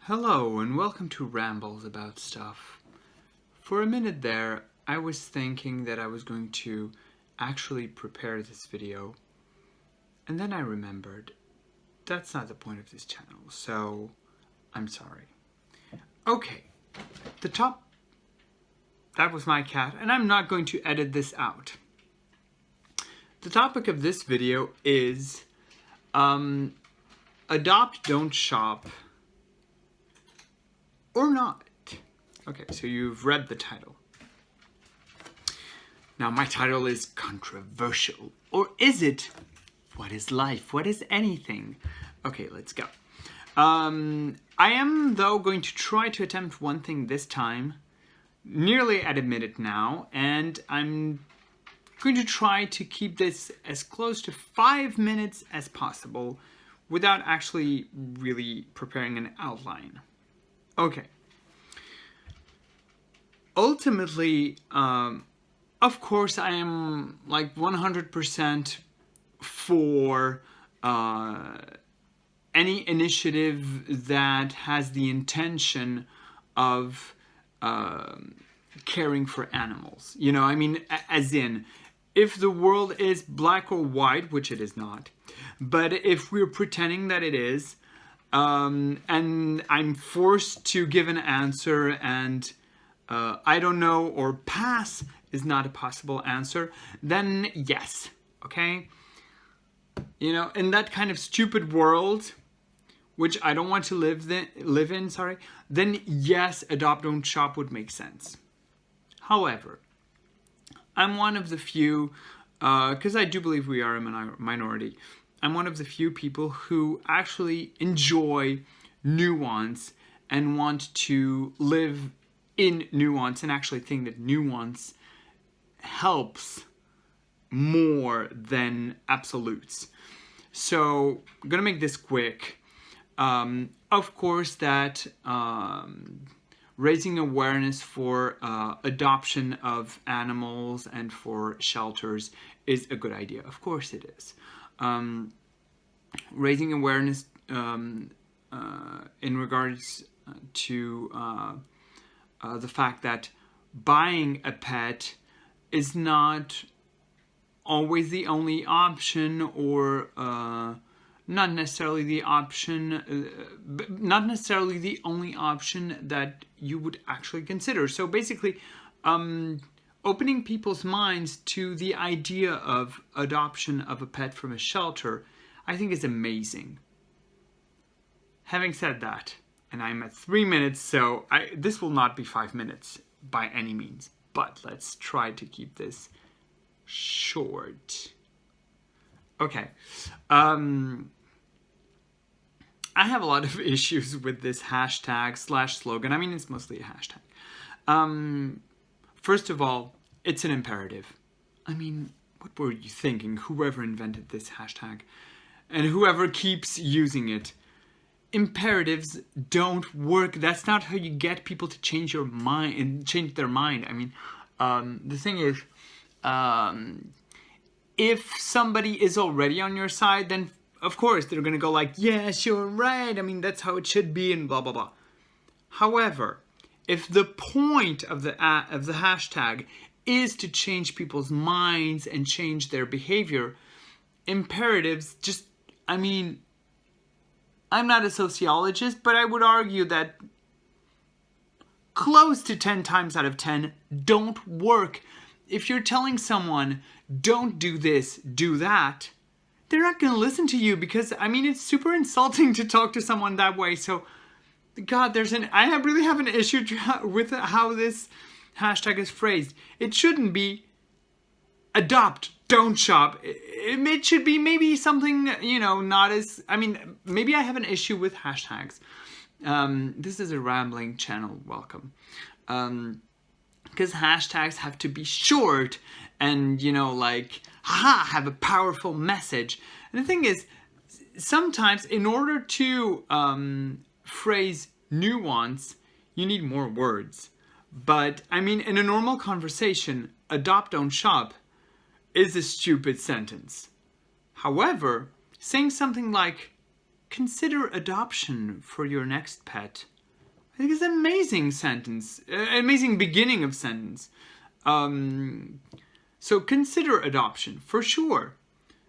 Hello and welcome to Rambles About Stuff. For a minute there, I was thinking that I was going to actually prepare this video, and then I remembered that's not the point of this channel, so I'm sorry. Okay, that was my cat, and I'm not going to edit this out. The topic of this video is adopt, don't shop, or not. Okay, so you've read the title. Now my title is controversial, or is it? What is life? What is anything? Okay, let's go. I am, though, going to try to attempt one thing this time, nearly at a minute now, and I'm going to try to keep this as close to 5 minutes as possible without actually really preparing an outline. Okay. Ultimately, of course, I am like 100% for any initiative that has the intention of caring for animals. You know, I mean, as in, if the world is black or white, which it is not, but if we're pretending that it is, and I'm forced to give an answer and I don't know or pass is not a possible answer, then yes, okay? You know, in that kind of stupid world, which I don't want to live in, then yes, adopt, don't shop would make sense. However, I'm one of the few, because I do believe we are a minority, I'm one of the few people who actually enjoy nuance and want to live in nuance and actually think that nuance helps more than absolutes. So I'm gonna make this quick. Of course that raising awareness for adoption of animals and for shelters is a good idea. Of course it is. Raising awareness in regards to the fact that buying a pet is not always the only option, or not necessarily the only option that you would actually consider. So basically, opening people's minds to the idea of adoption of a pet from a shelter, I think is amazing. Having said that, and I'm at 3 minutes, so this will not be 5 minutes by any means, but let's try to keep this short. Okay. I have a lot of issues with this hashtag / slogan. I mean, it's mostly a hashtag. First of all, it's an imperative. I mean, what were you thinking, whoever invented this hashtag and whoever keeps using it? Imperatives don't work. That's not how you get people to change their mind. I mean, the thing is, if somebody is already on your side, then of course they're gonna go like, yes, you're right, I mean, that's how it should be, and blah blah blah. However, if the point of the hashtag is to change people's minds and change their behavior, imperatives just, I mean, I'm not a sociologist, but I would argue that close to 10 times out of 10 don't work. If you're telling someone, don't do this, do that, they're not going to listen to you, because, I mean, it's super insulting to talk to someone that way. So, God, I really have an issue with how this hashtag is phrased. It shouldn't be adopt, don't shop. It should be maybe something, you know, not as, I mean, maybe I have an issue with hashtags. This is a rambling channel, welcome. Because hashtags have to be short and, you know, like, have a powerful message. And the thing is, sometimes in order to phrase nuance, you need more words. But, I mean, in a normal conversation, adopt, don't shop is a stupid sentence. However, saying something like, consider adoption for your next pet, think it's an amazing sentence, amazing beginning of sentence. So consider adoption for sure.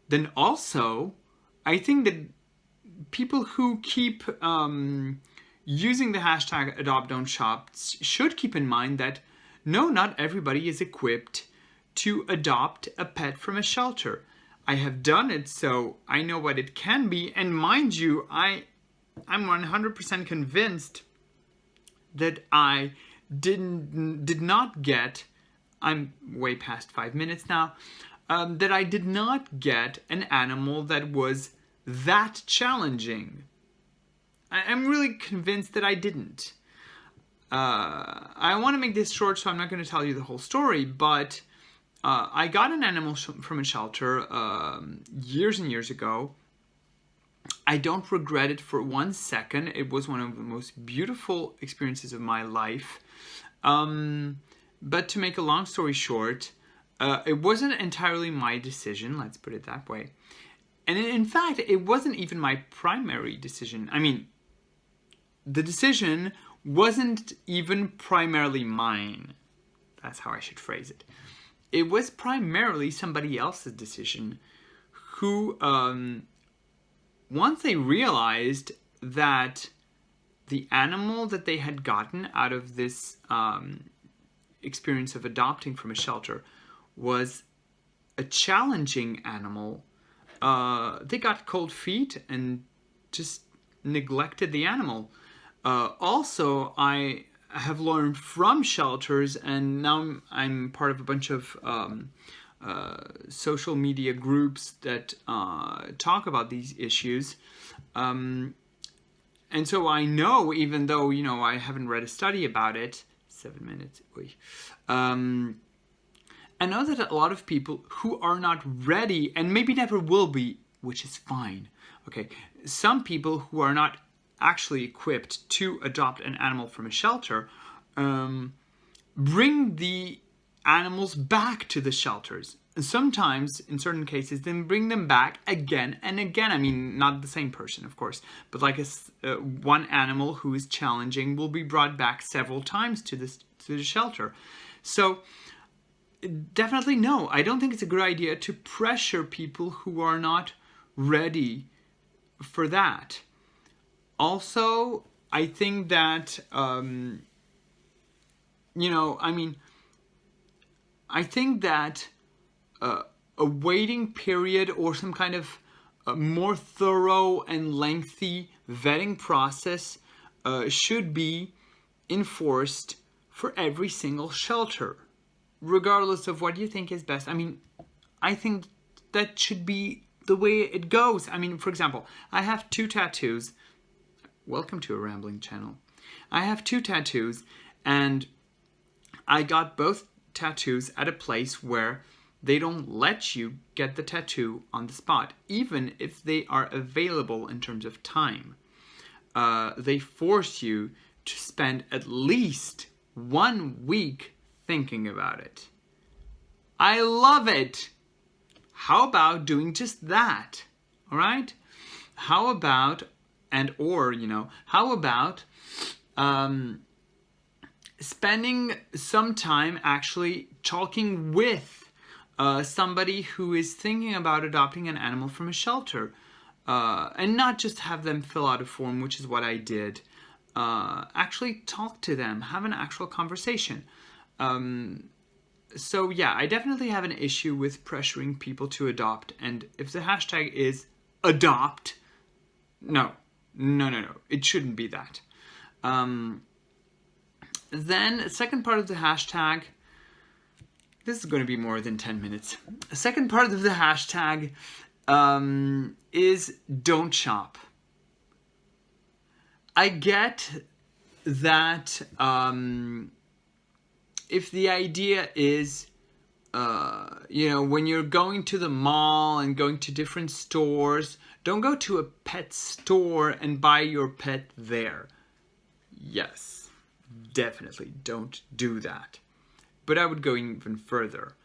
Then also, I think that people who keep using the hashtag adopt don't shop should keep in mind that no, not everybody is equipped to adopt a pet from a shelter. I have done it, so I know what it can be. And mind you, I'm 100% convinced that I did not get, I'm way past 5 minutes now, that I did not get an animal that was that challenging. I'm really convinced that I didn't. I want to make this short, so I'm not going to tell you the whole story, but I got an animal from a shelter years and years ago. I don't regret it for 1 second. It was one of the most beautiful experiences of my life. But to make a long story short, it wasn't entirely my decision, let's put it that way. And in fact, it wasn't even my primary decision. I mean, the decision wasn't even primarily mine. That's how I should phrase it. It was primarily somebody else's decision who, once they realized that the animal that they had gotten out of this experience of adopting from a shelter was a challenging animal, they got cold feet and just neglected the animal. Also, I have learned from shelters, and now I'm part of a bunch of social media groups that talk about these issues. And so I know, even though, I haven't read a study about it, 7 minutes, I know that a lot of people who are not ready, and maybe never will be, which is fine, okay, some people who are not actually equipped to adopt an animal from a shelter bring the animals back to the shelters. And sometimes, in certain cases, then bring them back again and again. I mean, not the same person, of course, but like one animal who is challenging will be brought back several times to the shelter. So definitely no, I don't think it's a good idea to pressure people who are not ready for that. Also, I think that, I think that a waiting period or some kind of more thorough and lengthy vetting process should be enforced for every single shelter, regardless of what you think is best. I mean, I think that should be the way it goes. I mean, for example, I have 2 tattoos. Welcome to a rambling channel. I have 2 tattoos, and I got both tattoos at a place where they don't let you get the tattoo on the spot, even if they are available in terms of time. They force you to spend at least 1 week thinking about it. I love it. How about doing just that? All right? How about, how about spending some time actually talking with somebody who is thinking about adopting an animal from a shelter, and not just have them fill out a form, which is what I did. Actually talk to them, have an actual conversation. So yeah, I definitely have an issue with pressuring people to adopt, and if the hashtag is adopt, no, it shouldn't be that. Then the second part of the hashtag, this is going to be more than 10 minutes. The second part of the hashtag is don't shop. I get that if the idea is, when you're going to the mall and going to different stores, don't go to a pet store and buy your pet there. Yes, definitely don't do that. But I would go even further.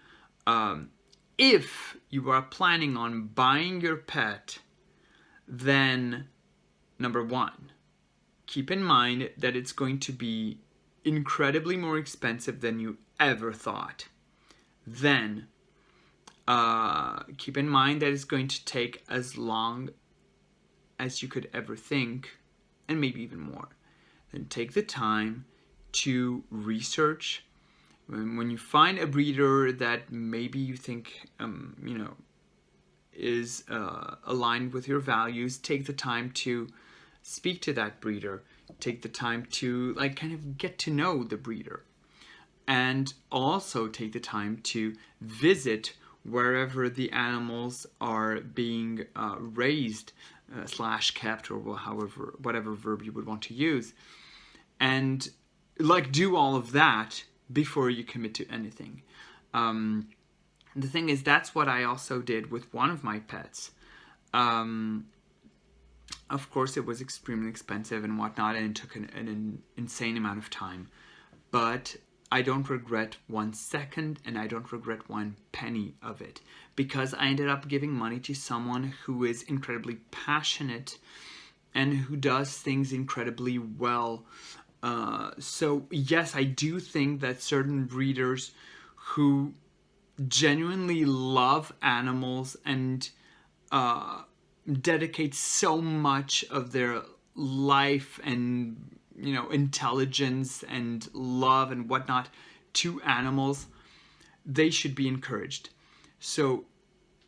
If you are planning on buying your pet, then number 1, keep in mind that it's going to be incredibly more expensive than you ever thought. Then keep in mind that it's going to take as long as you could ever think, and maybe even more. Then take the time to research. When you find a breeder that maybe you think is aligned with your values, take the time to speak to that breeder. Take the time to kind of get to know the breeder, and also take the time to visit wherever the animals are being raised / kept, or whatever verb you would want to use, and do all of that before you commit to anything. The thing is, that's what I also did with one of my pets. Of course, it was extremely expensive and whatnot, and it took an insane amount of time. But I don't regret 1 second, and I don't regret 1 penny of it, because I ended up giving money to someone who is incredibly passionate and who does things incredibly well. So yes, I do think that certain breeders who genuinely love animals and dedicate so much of their life and intelligence and love and whatnot to animals, they should be encouraged. So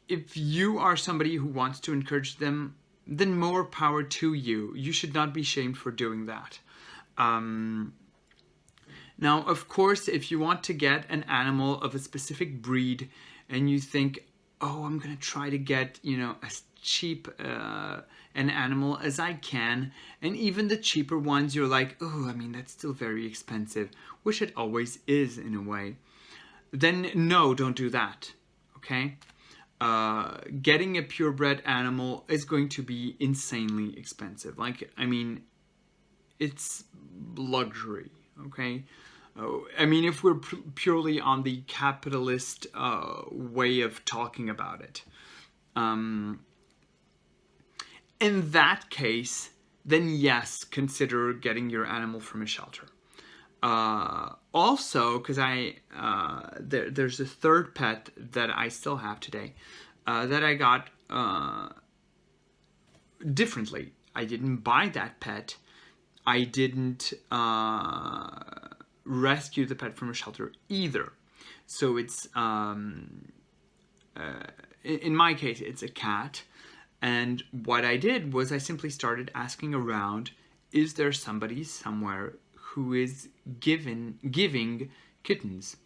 if you are somebody who wants to encourage them, then more power to you. You should not be shamed for doing that. Now, of course, if you want to get an animal of a specific breed and you think, oh, I'm going to try to get, as cheap an animal as I can, and even the cheaper ones, you're like, oh, that's still very expensive, which it always is in a way, then no, don't do that, okay? Getting a purebred animal is going to be insanely expensive. It's luxury, okay? If we're purely on the capitalist way of talking about it. In that case, then yes, consider getting your animal from a shelter. Also, because there's a third pet that I still have today that I got differently. I didn't buy that pet. I didn't rescue the pet from a shelter either. So it's, in my case, it's a cat. And what I did was I simply started asking around, is there somebody somewhere who is giving kittens?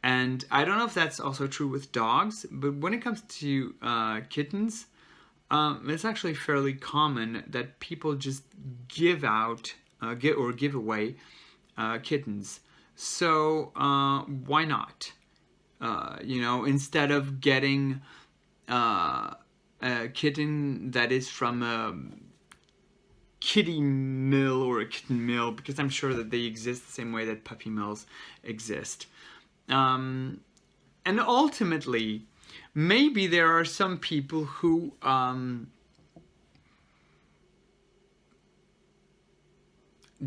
And I don't know if that's also true with dogs, but when it comes to kittens, it's actually fairly common that people just give out, give away kittens. So why not? Instead of getting a kitten that is from a kitty mill or a kitten mill, because I'm sure that they exist the same way that puppy mills exist. And ultimately, maybe there are some people who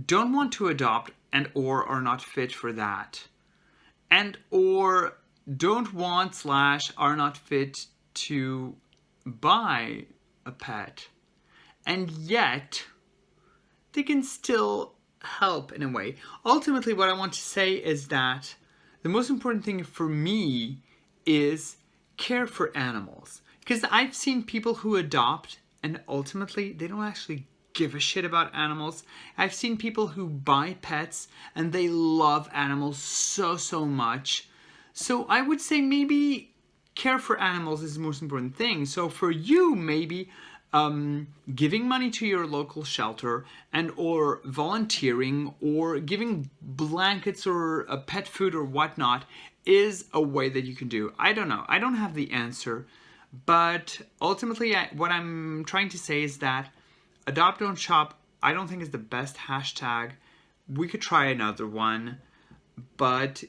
don't want to adopt and or are not fit for that, and or don't want / are not fit to buy a pet, and yet they can still help in a way. Ultimately, what I want to say is that the most important thing for me is care for animals, because I've seen people who adopt and ultimately they don't actually give a shit about animals. I've seen people who buy pets and they love animals so much. So I would say maybe care for animals is the most important thing. So for you, maybe giving money to your local shelter and or volunteering or giving blankets or a pet food or whatnot is a way that you can do. I don't know. I don't have the answer. But ultimately, what I'm trying to say is that adopt, don't shop, I don't think is the best hashtag. We could try another one. But,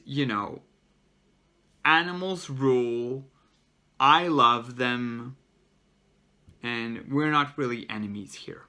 animals rule. I love them. And we're not really enemies here.